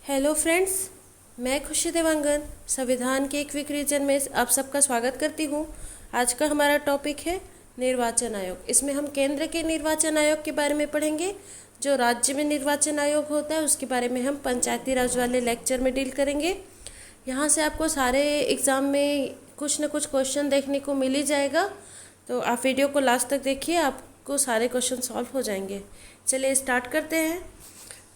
Hello friends, मैं खुशी देवांगन संविधान के एक क्विक रीजन में आप सबका स्वागत करती हूँ। आज का हमारा टॉपिक है निर्वाचन आयोग। इसमें हम केंद्र के निर्वाचन आयोग के बारे में पढ़ेंगे। जो राज्य में निर्वाचन आयोग होता है उसके बारे में हम पंचायती राज वाले लेक्चर में डील करेंगे। यहाँ से आपको सारे एग्ज़ाम में कुछ न कुछ क्वेश्चन देखने को मिल ही जाएगा, तो आप वीडियो को लास्ट तक देखिए, आपको सारे क्वेश्चन सॉल्व हो जाएंगे। चलिए स्टार्ट करते हैं।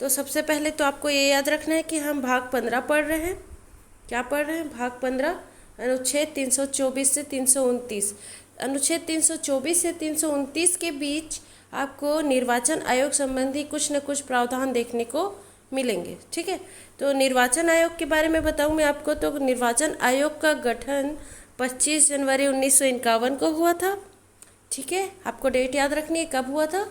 तो सबसे पहले तो आपको ये याद रखना है कि हम भाग 15 पढ़ रहे हैं। क्या पढ़ रहे हैं? भाग 15, अनुच्छेद 324 से 329। अनुच्छेद 324 से 329 के बीच आपको निर्वाचन आयोग संबंधी कुछ न कुछ प्रावधान देखने को मिलेंगे। ठीक है, तो निर्वाचन आयोग के बारे में बताऊं मैं आपको। तो निर्वाचन आयोग का गठन 25 जनवरी 1951 को हुआ था। ठीक है, आपको डेट याद रखनी है, कब हुआ था?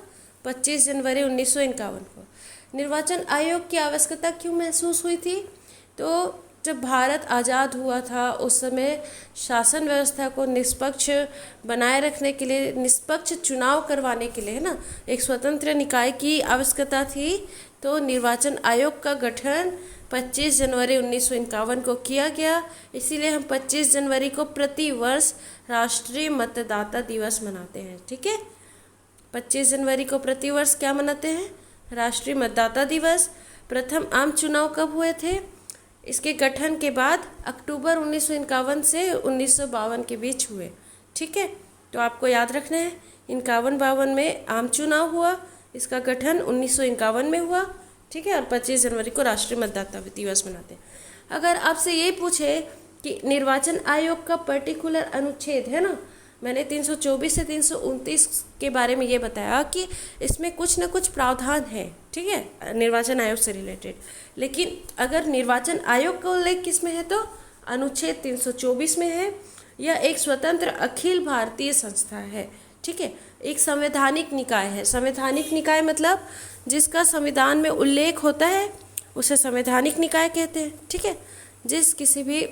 25 जनवरी 1951 को। निर्वाचन आयोग की आवश्यकता क्यों महसूस हुई थी? तो जब भारत आज़ाद हुआ था उस समय शासन व्यवस्था को निष्पक्ष बनाए रखने के लिए, निष्पक्ष चुनाव करवाने के लिए, है ना, एक स्वतंत्र निकाय की आवश्यकता थी। तो निर्वाचन आयोग का गठन 25 जनवरी 1951 को किया गया। इसीलिए हम 25 जनवरी को प्रतिवर्ष राष्ट्रीय मतदाता दिवस मनाते हैं। ठीक है, 25 जनवरी को प्रतिवर्ष क्या मनाते हैं? राष्ट्रीय मतदाता दिवस। प्रथम आम चुनाव कब हुए थे? इसके गठन के बाद अक्टूबर 1951 से 1952 के बीच हुए। ठीक है, तो आपको याद रखना है 51-52 में आम चुनाव हुआ, इसका गठन 1951 में हुआ। ठीक है, और 25 जनवरी को राष्ट्रीय मतदाता दिवस मनाते हैं। अगर आपसे ये पूछे कि निर्वाचन आयोग का पर्टिकुलर अनुच्छेद है ना, मैंने 324 से 329 के बारे में ये बताया कि इसमें कुछ न कुछ प्रावधान है। ठीक है, निर्वाचन आयोग से रिलेटेड। लेकिन अगर निर्वाचन आयोग का उल्लेख किस में है तो अनुच्छेद 324 में है। यह एक स्वतंत्र अखिल भारतीय संस्था है। ठीक है, एक संवैधानिक निकाय है। संवैधानिक निकाय मतलब जिसका संविधान में उल्लेख होता है उसे संवैधानिक निकाय कहते हैं। ठीक है, जिस किसी भी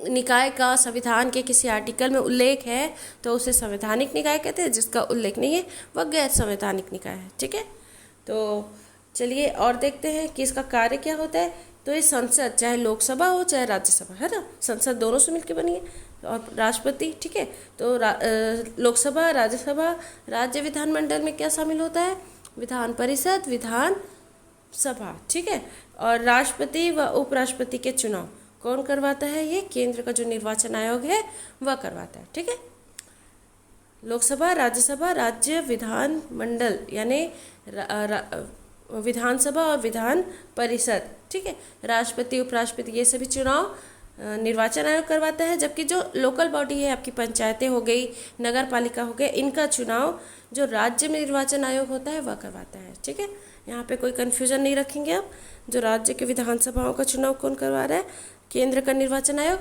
निकाय का संविधान के किसी आर्टिकल में उल्लेख है तो उसे संवैधानिक निकाय कहते हैं, जिसका उल्लेख नहीं है वह गैर संवैधानिक निकाय है। ठीक है, तो चलिए और देखते हैं कि इसका कार्य क्या होता है। तो ये संसद, चाहे लोकसभा हो चाहे राज्यसभा, है ना, संसद दोनों से मिलकर बनी है, और राष्ट्रपति। ठीक है, तो लोकसभा, राज्यसभा, राज्य विधानमंडल में क्या शामिल होता है? विधान परिषद, विधान सभा। ठीक है, और राष्ट्रपति व उपराष्ट्रपति के चुनाव कौन करवाता है? ये केंद्र का जो निर्वाचन आयोग है वह करवाता है। ठीक है, लोकसभा, राज्यसभा, राज्य विधान मंडल यानी विधानसभा और विधान परिषद। ठीक है, राष्ट्रपति, उपराष्ट्रपति, ये सभी चुनाव निर्वाचन आयोग करवाता है। जबकि जो लोकल बॉडी है, आपकी पंचायतें हो गई, नगर पालिका हो गए, इनका चुनाव जो राज्य में निर्वाचन आयोग होता है वह करवाता है। ठीक है, यहाँ पे कोई कन्फ्यूजन नहीं रखेंगे आप। जो राज्य के विधानसभाओं का चुनाव कौन करवा रहा है? केंद्र का निर्वाचन आयोग।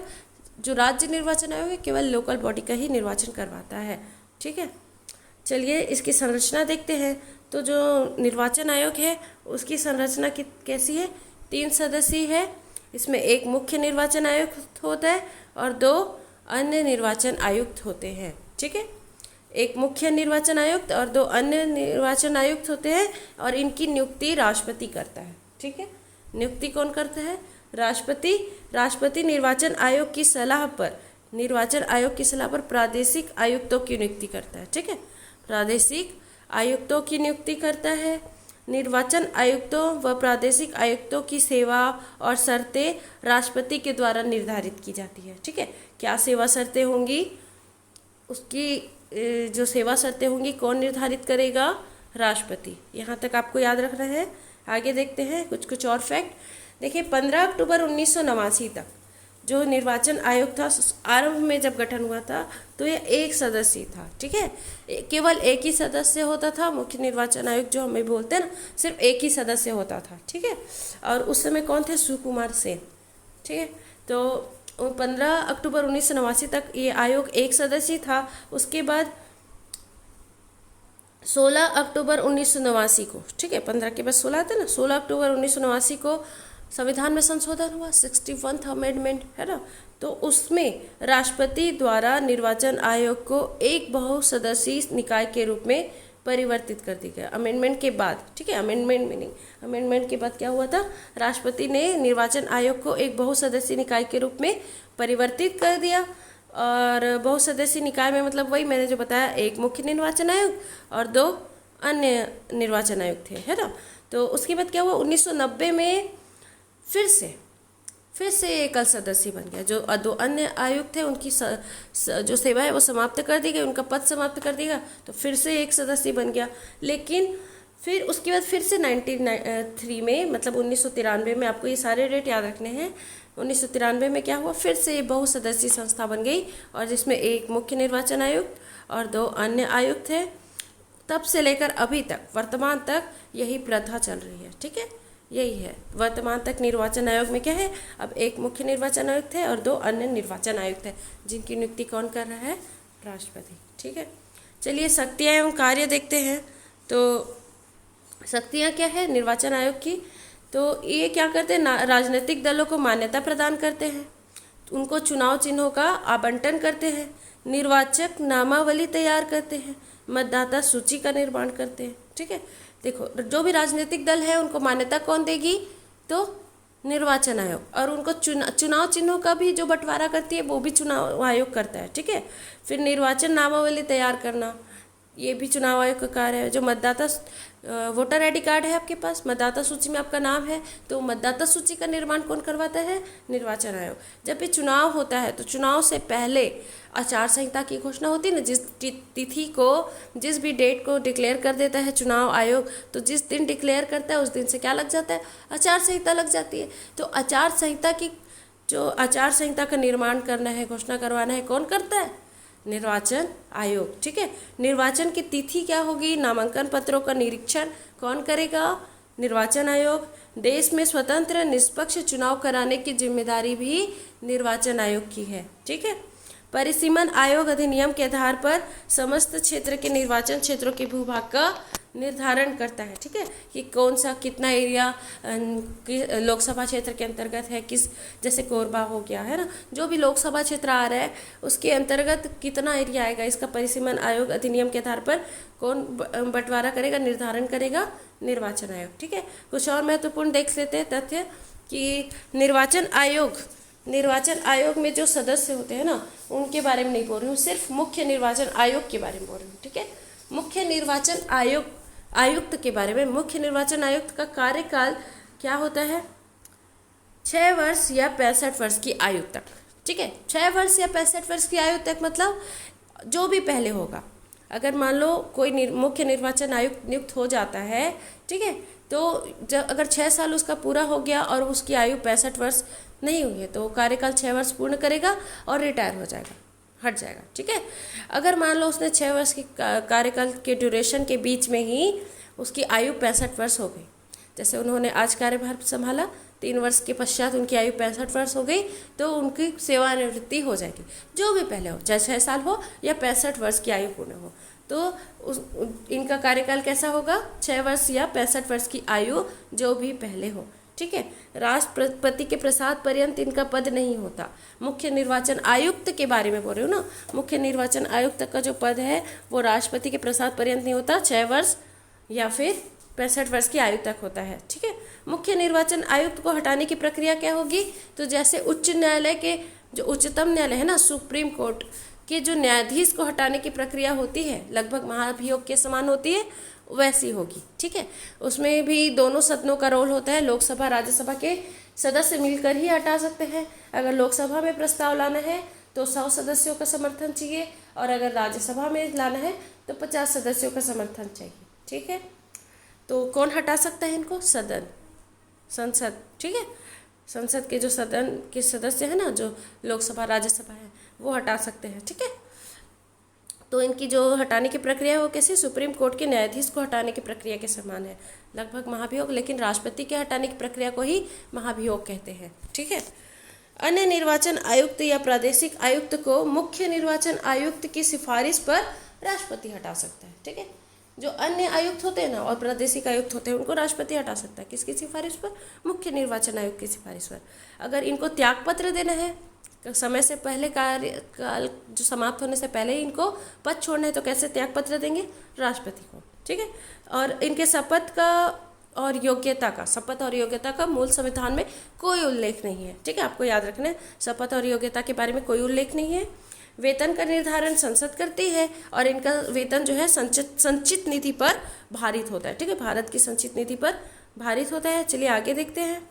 जो राज्य निर्वाचन आयोग है केवल लोकल बॉडी का ही निर्वाचन करवाता है। ठीक है, चलिए इसकी संरचना देखते हैं। तो जो निर्वाचन आयोग है उसकी संरचना कैसी है? 3 सदस्यीय है। इसमें एक मुख्य निर्वाचन आयुक्त होता है और 2 अन्य निर्वाचन आयुक्त होते हैं। ठीक है, एक मुख्य निर्वाचन आयुक्त और 2 अन्य निर्वाचन आयुक्त होते हैं, और इनकी नियुक्ति राष्ट्रपति करता है। ठीक है, नियुक्ति कौन करता है? राष्ट्रपति। राष्ट्रपति निर्वाचन आयोग की सलाह पर, निर्वाचन आयोग की सलाह पर प्रादेशिक आयुक्तों की नियुक्ति करता है। ठीक है, प्रादेशिक आयुक्तों की नियुक्ति करता है। निर्वाचन आयुक्तों व प्रादेशिक आयुक्तों की सेवा और शर्तें राष्ट्रपति के द्वारा निर्धारित की जाती है। ठीक है, क्या सेवा शर्तें होंगी, उसकी जो सेवा शर्तें होंगी कौन निर्धारित करेगा? राष्ट्रपति। यहाँ तक आपको याद रखना है। आगे देखते हैं कुछ और फैक्ट। देखिए, 15 अक्टूबर 1989 तक जो निर्वाचन आयोग था, आरंभ में जब गठन हुआ था तो यह 1 सदस्य था। ठीक है, केवल एक ही सदस्य होता था। मुख्य निर्वाचन आयोग जो हमें बोलते हैं ना, सिर्फ एक ही सदस्य होता था। ठीक है, और उस समय कौन थे? सुकुमार सेन। ठीक है, तो 15 अक्टूबर 1989 तक ये आयोग 1 सदस्य था। उसके बाद 16 अक्टूबर 1989 को, ठीक है, 15 के बाद 16 आता है ना, 16 अक्टूबर 1989 को संविधान में संशोधन हुआ, 61th अमेंडमेंट, है ना। तो उसमें राष्ट्रपति द्वारा निर्वाचन आयोग को एक बहुसदस्यीय निकाय के रूप में परिवर्तित कर दी गया अमेंडमेंट के बाद। ठीक है, अमेंडमेंट के बाद क्या हुआ था, राष्ट्रपति ने निर्वाचन आयोग को एक बहुसदस्यीय निकाय के रूप में परिवर्तित कर दिया। और बहुसदस्यीय निकाय में मतलब वही मैंने जो बताया, एक मुख्य निर्वाचन आयोग और 2 अन्य निर्वाचन आयोग थे, है ना। तो उसके बाद क्या हुआ, 1990 में फिर से एकल सदस्य बन गया। जो 2 अन्य आयोग थे उनकी जो सेवा है वो समाप्त कर दी गई, उनका पद समाप्त कर दिया, तो फिर से एक सदस्य बन गया। लेकिन फिर उसके बाद फिर से 1993 में, मतलब 1993 में, आपको ये सारे डेट याद रखने हैं। 1993 में क्या हुआ, फिर से बहुसदस्यीय संस्था बन गई और जिसमें एक मुख्य निर्वाचन आयुक्त और 2 अन्य आयुक्त थे। तब से लेकर अभी तक, वर्तमान तक यही प्रथा चल रही है। ठीक है, यही है वर्तमान तक। निर्वाचन आयोग में क्या है, अब एक मुख्य निर्वाचन आयुक्त है और 2 अन्य निर्वाचन आयुक्त है, जिनकी नियुक्ति कौन कर रहा है, राष्ट्रपति। ठीक है, चलिए शक्तियाँ एवं कार्य देखते हैं। तो शक्तियाँ क्या है निर्वाचन आयोग की, तो ये क्या करते हैं, राजनीतिक दलों को मान्यता प्रदान करते हैं, उनको चुनाव चिन्हों का आवंटन करते हैं, निर्वाचक नामावली तैयार करते हैं, मतदाता सूची का निर्माण करते हैं। ठीक है, देखो जो भी राजनीतिक दल है उनको मान्यता कौन देगी, तो निर्वाचन आयोग। और उनको चुनाव चिन्हों का भी जो बंटवारा करती है वो भी चुनाव आयोग करता है। ठीक है, फिर निर्वाचन नामावली तैयार करना, ये भी चुनाव आयोग का कार्य है। जो मतदाता वोटर आईडी कार्ड है आपके पास, मतदाता सूची में आपका नाम है, तो मतदाता सूची का निर्माण कौन करवाता है, निर्वाचन आयोग। जब भी चुनाव होता है तो चुनाव से पहले आचार संहिता की घोषणा होती है ना, जिस तिथि को, जिस भी डेट को डिक्लेयर कर देता है चुनाव आयोग, तो जिस दिन डिक्लेयर करता है उस दिन से क्या लग जाता है, आचार संहिता लग जाती है। तो आचार संहिता का निर्माण करना है, घोषणा करवाना है, कौन करता है, निर्वाचन आयोग। ठीक है, निर्वाचन की तिथि क्या होगी, नामांकन पत्रों का निरीक्षण कौन करेगा, निर्वाचन आयोग। देश में स्वतंत्र निष्पक्ष चुनाव कराने की जिम्मेदारी भी निर्वाचन आयोग की है। ठीक है, परिसीमन आयोग अधिनियम के आधार पर समस्त क्षेत्र के निर्वाचन क्षेत्रों के भूभाग का निर्धारण करता है। ठीक है, कि कौन सा कितना एरिया लोकसभा क्षेत्र के अंतर्गत है, किस, जैसे कोरबा हो गया है ना, जो भी लोकसभा क्षेत्र आ रहा है उसके अंतर्गत कितना एरिया आएगा, इसका परिसीमन आयोग अधिनियम के आधार पर कौन बंटवारा करेगा, निर्धारण करेगा, निर्वाचन आयोग। ठीक है, कुछ और महत्वपूर्ण देख लेते हैं तथ्य कि निर्वाचन आयोग में जो सदस्य होते हैं ना, उनके बारे में नहीं बोल रही हूँ, सिर्फ मुख्य निर्वाचन आयोग के बारे में बोल रही हूँ। ठीक है, मुख्य निर्वाचन आयुक्त के बारे में। मुख्य निर्वाचन आयुक्त का कार्यकाल क्या होता है, 6 वर्ष या 65 वर्ष की आयु तक। ठीक है, 6 वर्ष या 65 वर्ष की आयु तक, मतलब जो भी पहले होगा। अगर मान लो कोई मुख्य निर्वाचन आयुक्त नियुक्त हो जाता है, ठीक है, तो जब अगर 6 साल उसका पूरा हो गया और उसकी आयु 65 वर्ष नहीं हुई है, तो कार्यकाल 6 वर्ष पूर्ण करेगा और रिटायर हो जाएगा, हट जाएगा। ठीक है, अगर मान लो उसने 6 वर्ष की कार्यकाल के ड्यूरेशन के बीच में ही उसकी आयु 65 वर्ष हो गई, जैसे उन्होंने आज कार्यभार संभाला, 3 वर्ष के पश्चात उनकी आयु 65 वर्ष हो गई, तो उनकी सेवानिवृत्ति हो जाएगी। जो भी पहले हो, चाहे 6 साल हो या 65 वर्ष की आयु पूर्ण हो, तो इनका कार्यकाल कैसा होगा, 6 वर्ष या 65 वर्ष की आयु जो भी पहले हो। ठीक है, राष्ट्रपति के प्रसाद पर्यंत इनका पद नहीं होता। मुख्य निर्वाचन आयुक्त के बारे में बोल रही हूँ ना, मुख्य निर्वाचन आयुक्त का जो पद है वो राष्ट्रपति के प्रसाद पर्यंत नहीं होता, 6 वर्ष या फिर 65 वर्ष की आयु तक होता है। ठीक है, मुख्य निर्वाचन आयुक्त को हटाने की प्रक्रिया क्या होगी, तो जैसे उच्च न्यायालय के जो उच्चतम न्यायालय है ना, सुप्रीम कोर्ट के जो न्यायाधीश को हटाने की प्रक्रिया होती है, लगभग महाभियोग के समान होती है, वैसी होगी। ठीक है, उसमें भी दोनों सदनों का रोल होता है, लोकसभा राज्यसभा के सदस्य मिलकर ही हटा सकते हैं। अगर लोकसभा में प्रस्ताव लाना है तो 100 सदस्यों का समर्थन चाहिए, और अगर राज्यसभा में लाना है तो 50 सदस्यों का समर्थन चाहिए। ठीक है, तो कौन हटा सकता है इनको, संसद। ठीक है, संसद के जो सदन के सदस्य हैं ना, जो लोकसभा राज्यसभा है, वो हटा सकते हैं। ठीक है, तो इनकी जो हटाने की प्रक्रिया है वो कैसे, सुप्रीम कोर्ट के न्यायाधीश को हटाने की प्रक्रिया के समान है, लगभग महाभियोग, लेकिन राष्ट्रपति के हटाने की प्रक्रिया को ही महाभियोग कहते हैं। ठीक है, अन्य निर्वाचन आयुक्त या प्रादेशिक आयुक्त को मुख्य निर्वाचन आयुक्त की सिफारिश पर राष्ट्रपति हटा सकता है। ठीक है, जो अन्य आयुक्त होते हैं ना और प्रादेशिक आयुक्त होते हैं, उनको राष्ट्रपति हटा सकता है, किसकी सिफारिश पर, मुख्य निर्वाचन आयुक्त की सिफारिश पर। अगर इनको त्यागपत्र देना है, समय से पहले कार्यकाल जो समाप्त होने से पहले ही इनको पद छोड़ना है, तो कैसे त्यागपत्र देंगे, राष्ट्रपति को। ठीक है। और इनके शपथ और योग्यता का मूल संविधान में कोई उल्लेख नहीं है, ठीक है। आपको याद रखना है, शपथ और योग्यता के बारे में कोई उल्लेख नहीं है। वेतन का निर्धारण संसद करती है और इनका वेतन जो है संचित निधि पर भारित होता है, ठीक है। भारत की संचित निधि पर भारित होता है। चलिए आगे देखते हैं।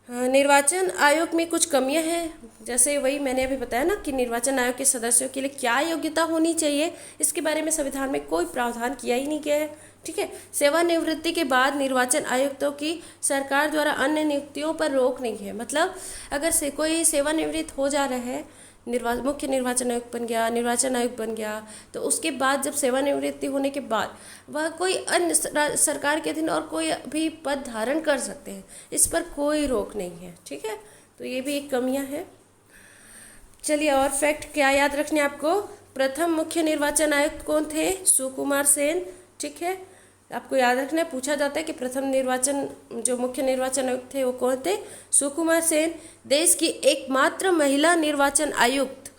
निर्वाचन आयोग में कुछ कमियां हैं, जैसे वही मैंने अभी बताया ना कि निर्वाचन आयोग के सदस्यों के लिए क्या योग्यता होनी चाहिए, इसके बारे में संविधान में कोई प्रावधान किया ही नहीं गया है, ठीक है। सेवानिवृत्ति के बाद निर्वाचन आयुक्तों की सरकार द्वारा अन्य नियुक्तियों पर रोक नहीं है। मतलब अगर से कोई सेवानिवृत्त हो जा रहा है, मुख्य निर्वाचन आयुक्त बन गया, निर्वाचन आयुक्त बन गया, तो उसके बाद जब सेवानिवृत्ति होने के बाद वह कोई अन्य सरकार के अधीन और कोई भी पद धारण कर सकते हैं, इस पर कोई रोक नहीं है, ठीक है। तो ये भी एक कमियां है। चलिए और फैक्ट क्या याद रखने आपको। प्रथम मुख्य निर्वाचन आयुक्त कौन थे? सुकुमार सेन, ठीक है। आपको याद रखना है, पूछा जाता है कि प्रथम जो मुख्य निर्वाचन आयुक्त थे वो कौन थे? सुकुमार सेन। देश की एकमात्र महिला निर्वाचन आयुक्त,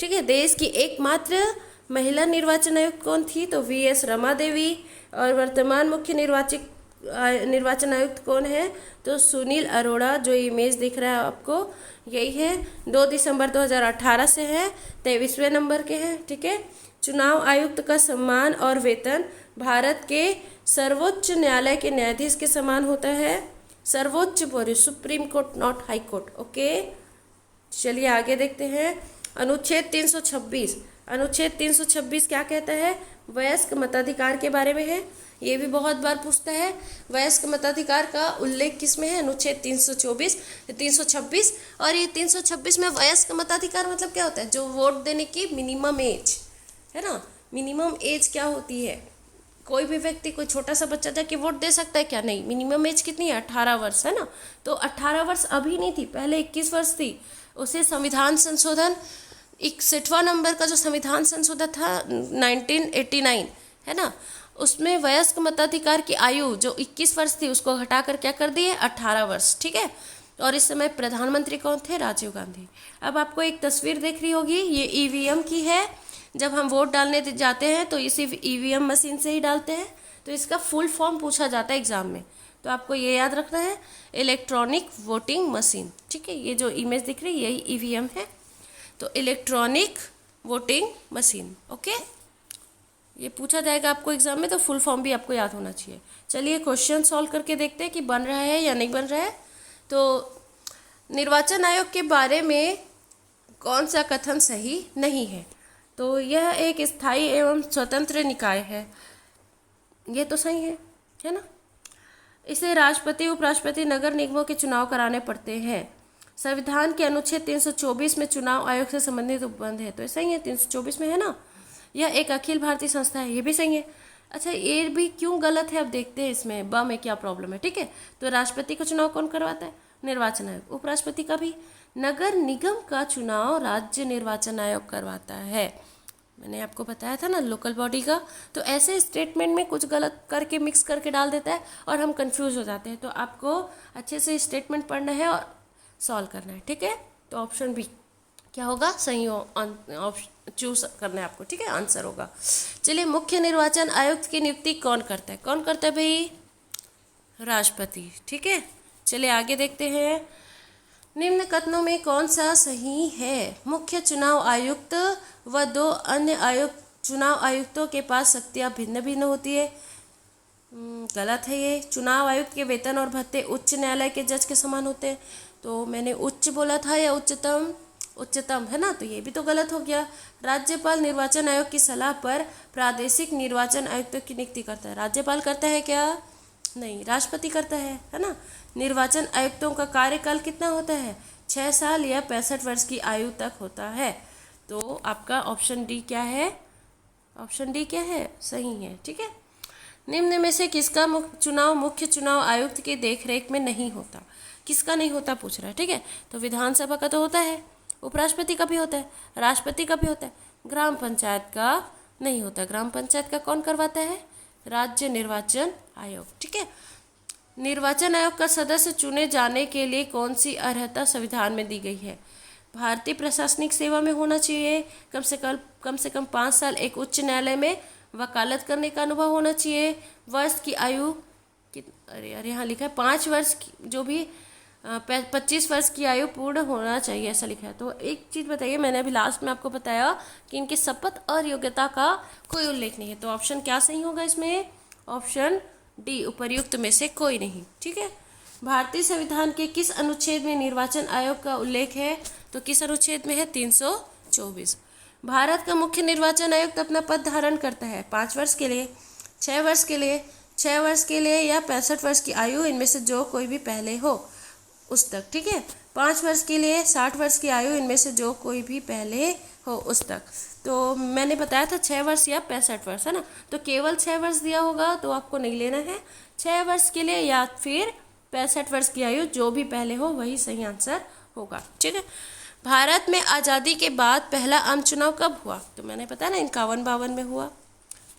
ठीक है, देश की एकमात्र महिला निर्वाचन आयुक्त कौन थी? तो वीएस रमा देवी। और वर्तमान मुख्य निर्वाचन आयुक्त कौन है? तो सुनील अरोड़ा। जो इमेज दिख रहा है आपको यही है, 2 दिसंबर 2018 से है, 23वें नंबर के हैं, ठीक है। चुनाव आयुक्त का सम्मान और वेतन भारत के सर्वोच्च न्यायालय के न्यायाधीश के समान होता है। सर्वोच्च बोले, supreme court, not high court, okay. चलिए आगे देखते हैं। अनुच्छेद 326 क्या कहता है? वयस्क मताधिकार के बारे में है। ये भी बहुत बार पूछता है। वयस्क मताधिकार का उल्लेख किसमें है? अनुच्छेद 326। और ये 326 में वयस्क मताधिकार मतलब क्या होता है? जो वोट देने की मिनिमम एज है ना, मिनिमम एज क्या होती है? कोई भी व्यक्ति, कोई छोटा सा बच्चा जाके वोट दे सकता है क्या? नहीं। मिनिमम एज कितनी है? 18 वर्ष, है ना। तो 18 वर्ष अभी नहीं थी, पहले 21 वर्ष थी। उसे संविधान संशोधन 61वां नंबर का जो संविधान संशोधन था 1989, है ना, उसमें वयस्क मताधिकार की आयु जो 21 वर्ष थी उसको घटाकर क्या कर दिए? 18 वर्ष, ठीक है। और इस समय प्रधानमंत्री कौन थे? राजीव गांधी। अब आपको एक तस्वीर देख रही होगी, ये ईवीएम की है। जब हम वोट डालने जाते हैं तो इसी ईवीएम मशीन से ही डालते हैं, तो इसका फुल फॉर्म पूछा जाता है एग्जाम में, तो आपको ये याद रखना है, इलेक्ट्रॉनिक वोटिंग मशीन, ठीक है। ये जो इमेज दिख रही है यही ईवीएम है, तो इलेक्ट्रॉनिक वोटिंग मशीन, ओके। ये पूछा जाएगा आपको एग्जाम में, तो फुल फॉर्म भी आपको याद होना चाहिए। चलिए क्वेश्चन सॉल्व करके देखते हैं कि बन रहा है या नहीं बन रहा है। तो निर्वाचन आयोग के बारे में कौन सा कथन सही नहीं है? तो यह एक स्थायी एवं स्वतंत्र निकाय है, ये तो सही है ना। इसे राष्ट्रपति, उपराष्ट्रपति, नगर निगमों के चुनाव कराने पड़ते हैं। संविधान के अनुच्छेद 324 में चुनाव आयोग से संबंधित उपबंध है, तो सही है, 324 में है ना। यह एक अखिल भारतीय संस्था है, ये भी सही है। अच्छा, ये भी क्यों गलत है, अब देखते हैं इसमें ब में क्या प्रॉब्लम है, ठीक है। तो राष्ट्रपति का चुनाव कौन करवाता है? निर्वाचन आयोग। उपराष्ट्रपति का भी। नगर निगम का चुनाव राज्य निर्वाचन आयोग करवाता है। मैंने आपको बताया था ना, लोकल बॉडी का। तो ऐसे स्टेटमेंट में कुछ गलत करके मिक्स करके डाल देता है और हम कंफ्यूज हो जाते हैं, तो आपको अच्छे से स्टेटमेंट पढ़ना है और सॉल्व करना है, ठीक है। तो ऑप्शन बी क्या होगा? सही चूज करना है आपको, ठीक है, आंसर होगा। चलिए, मुख्य निर्वाचन आयुक्त की नियुक्ति कौन करता है? कौन करता है भाई? राष्ट्रपति, ठीक है। चलिए आगे देखते हैं। निम्न कथनों में कौन सा सही है? मुख्य चुनाव आयुक्त व 2 अन्य चुनाव आयुक्तों के पास शक्तियाँ भिन्न भिन्न होती है। गलत है ये। चुनाव आयुक्त के वेतन और भत्ते उच्च न्यायालय के जज के समान होते हैं, तो मैंने उच्च बोला था या उच्चतम? उच्चतम, है ना, तो ये भी तो गलत हो गया। राज्यपाल निर्वाचन आयोग की सलाह पर प्रादेशिक निर्वाचन आयुक्तों की नियुक्ति करता है। राज्यपाल करता है क्या? नहीं, राष्ट्रपति करता है ना। निर्वाचन आयुक्तों का कार्यकाल कितना होता है? 6 साल या 65 वर्ष की आयु तक होता है। तो आपका ऑप्शन डी क्या है? ऑप्शन डी क्या है? सही है, ठीक है। निम्न में से किसका मुख्य चुनाव आयुक्त की देखरेख में नहीं होता? किसका नहीं होता पूछ रहा है, ठीक है। तो विधानसभा का तो होता है, उपराष्ट्रपति का भी होता है, राष्ट्रपति का भी होता है, ग्राम पंचायत का नहीं होता। ग्राम पंचायत का कौन करवाता है? राज्य निर्वाचन आयोग, ठीक है। निर्वाचन आयोग का सदस्य चुने जाने के लिए कौन सी अर्हता संविधान में दी गई है? भारतीय प्रशासनिक सेवा में होना चाहिए, कम से कम 5 साल एक उच्च न्यायालय में वकालत करने का अनुभव होना चाहिए, वर्ष की आयु अरे यहाँ लिखा है 5 वर्ष की, जो भी 25 वर्ष की आयु पूर्ण होना चाहिए, ऐसा लिखा है। तो एक चीज़ बताइए, मैंने अभी लास्ट में आपको बताया कि इनके शपथ और योग्यता का कोई उल्लेख नहीं है, तो ऑप्शन क्या सही होगा इसमें? ऑप्शन डी, उपर्युक्त में से कोई नहीं। ठीक है। भारतीय संविधान के किस अनुच्छेद में निर्वाचन आयोग का उल्लेख है? तो किस अनुच्छेद में है? 324। भारत का मुख्य निर्वाचन आयुक्त अपना पद धारण करता है 5 वर्ष के लिए, 6 वर्ष के लिए, 6 वर्ष के लिए या 65 वर्ष की आयु, इनमें से जो कोई भी पहले हो उस तक। ठीक है। 5 वर्ष के लिए, 60 वर्ष की आयु, इनमें से जो कोई भी पहले हो उस तक। तो मैंने बताया था 6 वर्ष या 65 वर्ष, है ना। तो केवल 6 वर्ष दिया होगा तो आपको नहीं लेना है। 6 वर्ष के लिए या फिर 65 वर्ष की आयु, जो भी पहले हो वही सही आंसर होगा। ठीक है। भारत में आज़ादी के बाद पहला आम चुनाव कब हुआ? तो मैंने बताया ना 51-52 में हुआ,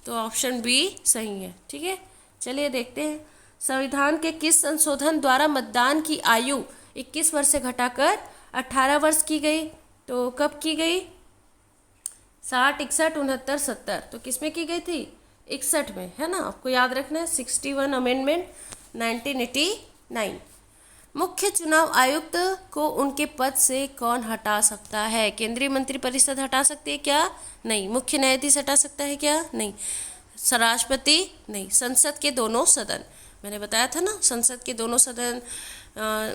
तो ऑप्शन बी सही है। ठीक है। चलिए देखते हैं, संविधान के किस संशोधन द्वारा मतदान की आयु 21 वर्ष से घटाकर 18 वर्ष की गई? तो कब की गई? 60, 61, 69, 70। तो किस में की गई थी? 61 में, है ना। आपको याद रखना है 61 अमेंडमेंट 1989। मुख्य चुनाव आयुक्त को उनके पद से कौन हटा सकता है? केंद्रीय मंत्रिपरिषद हटा सकती है क्या? नहीं। मुख्य न्यायाधीश हटा सकता है क्या? नहीं। राष्ट्रपति? नहीं। संसद के दोनों सदन, मैंने बताया था ना, संसद के दोनों सदन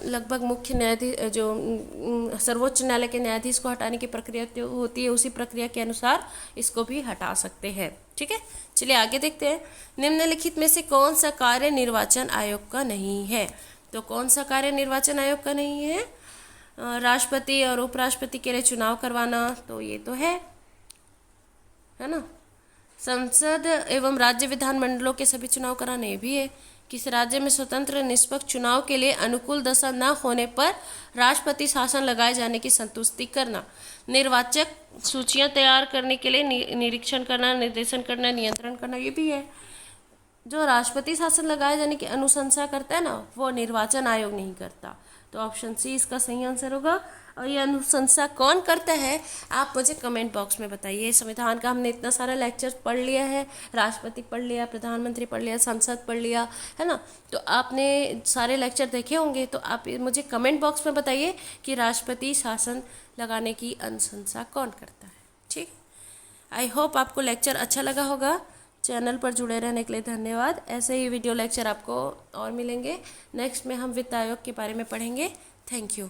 लगभग मुख्य न्यायाधीश, जो सर्वोच्च न्यायालय के न्यायाधीश को हटाने की प्रक्रिया होती है, उसी प्रक्रिया के अनुसार इसको भी हटा सकते हैं। ठीक है। चलिए आगे देखते हैं, निम्नलिखित में से कौन सा कार्य निर्वाचन आयोग का नहीं है? तो कौन सा कार्य निर्वाचन आयोग का नहीं है? राष्ट्रपति और उपराष्ट्रपति के लिए चुनाव करवाना, तो ये तो है ना। संसद एवं राज्य विधानमंडलों के सभी चुनाव कराना, ये भी है। किसी राज्य में स्वतंत्र निष्पक्ष चुनाव के लिए अनुकूल दशा न होने पर राष्ट्रपति शासन लगाए जाने की संतुष्टि करना, निर्वाचक सूचियां तैयार करने के लिए निरीक्षण करना, निर्देशन करना, नियंत्रण करना, ये भी है। जो राष्ट्रपति शासन लगाए जाने की अनुशंसा करता है ना, वो निर्वाचन आयोग नहीं करता। तो ऑप्शन सी इसका सही आंसर होगा। और ये अनुशंसा कौन करता है, आप मुझे कमेंट बॉक्स में बताइए। संविधान का हमने इतना सारा लेक्चर पढ़ लिया है, राष्ट्रपति पढ़ लिया, प्रधानमंत्री पढ़ लिया, संसद पढ़ लिया, है ना। तो आपने सारे लेक्चर देखे होंगे, तो आप मुझे कमेंट बॉक्स में बताइए कि राष्ट्रपति शासन लगाने की अनुशंसा कौन करता है। ठीक। आई होप आपको लेक्चर अच्छा लगा होगा। चैनल पर जुड़े रहने के लिए धन्यवाद। ऐसे ही वीडियो लेक्चर आपको और मिलेंगे। नेक्स्ट में हम वित्त आयोग के बारे में पढ़ेंगे। Thank you.